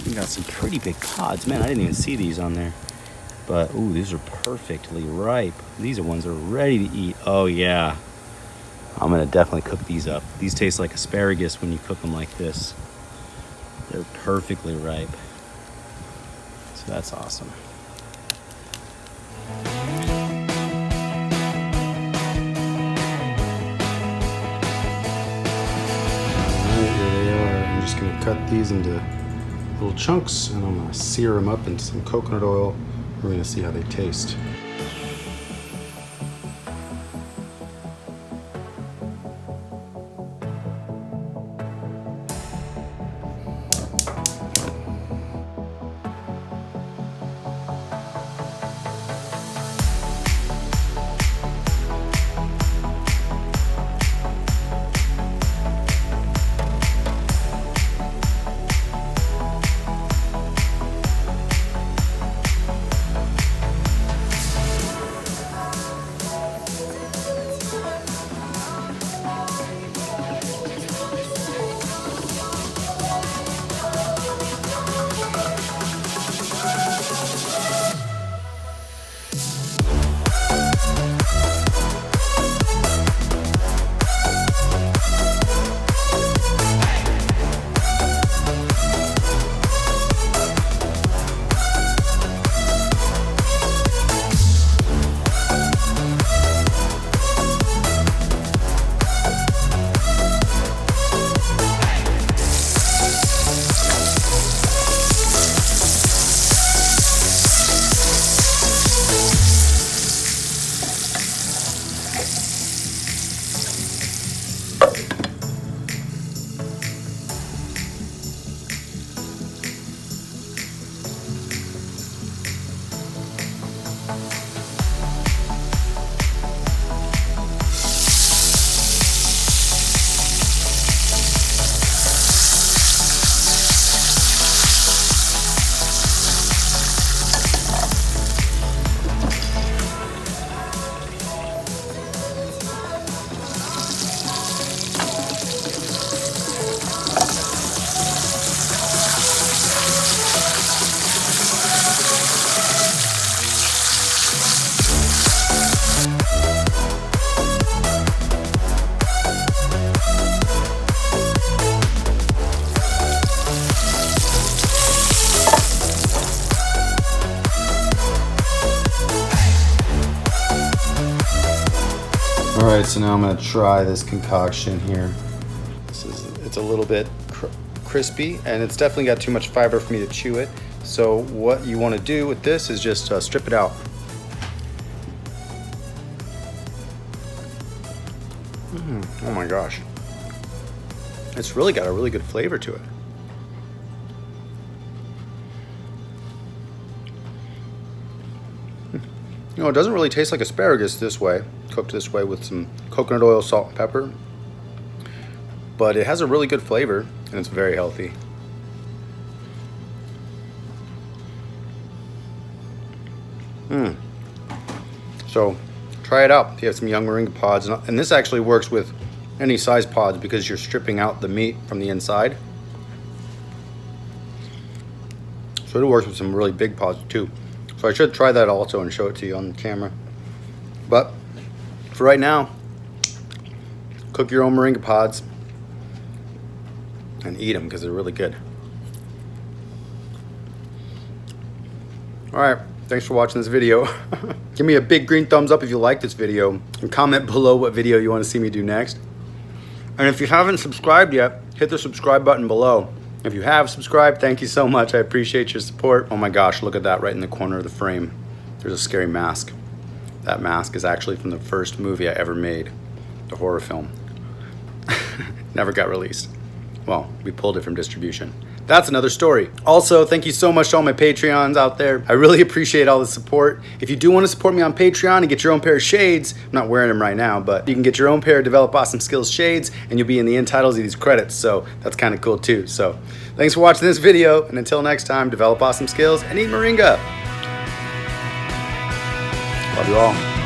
We got some pretty big pods. Man, I didn't even see these on there. But, ooh, these are perfectly ripe. These are ones that are ready to eat. Oh, yeah. I'm going to definitely cook these up. These taste like asparagus when you cook them like this. They're perfectly ripe. So that's awesome. Alright, here they are. I'm just going to cut these into little chunks, and I'm going to sear them up into some coconut oil. We're going to see how they taste. Alright, so now I'm going to try this concoction here. It's a little bit crispy, and it's definitely got too much fiber for me to chew it. So what you want to do with this is just strip it out. Oh my gosh. It's really got a really good flavor to it. You know, it doesn't really taste like asparagus this way, cooked this way with some coconut oil, salt, and pepper. But it has a really good flavor, and it's very healthy. So, try it out if you have some young Moringa pods. And this actually works with any size pods because you're stripping out the meat from the inside. So it works with some really big pods too. So I should try that also and show it to you on camera. But for right now, cook your own Moringa pods and eat them because they're really good. All right, thanks for watching this video. Give me a big green thumbs up if you like this video, and comment below what video you want to see me do next. And if you haven't subscribed yet, hit the subscribe button below. If you have subscribed, thank you so much. I appreciate your support. Oh my gosh, look at that right in the corner of the frame. There's a scary mask. That mask is actually from the first movie I ever made, the horror film. Never got released. Well, we pulled it from distribution. That's another story. Also, thank you so much to all my Patreons out there. I really appreciate all the support. If you do want to support me on Patreon and get your own pair of shades, I'm not wearing them right now, but you can get your own pair of Develop Awesome Skills shades and you'll be in the end titles of these credits, so that's kind of cool too. So thanks for watching this video, and until next time, develop awesome skills and eat Moringa. Love you all.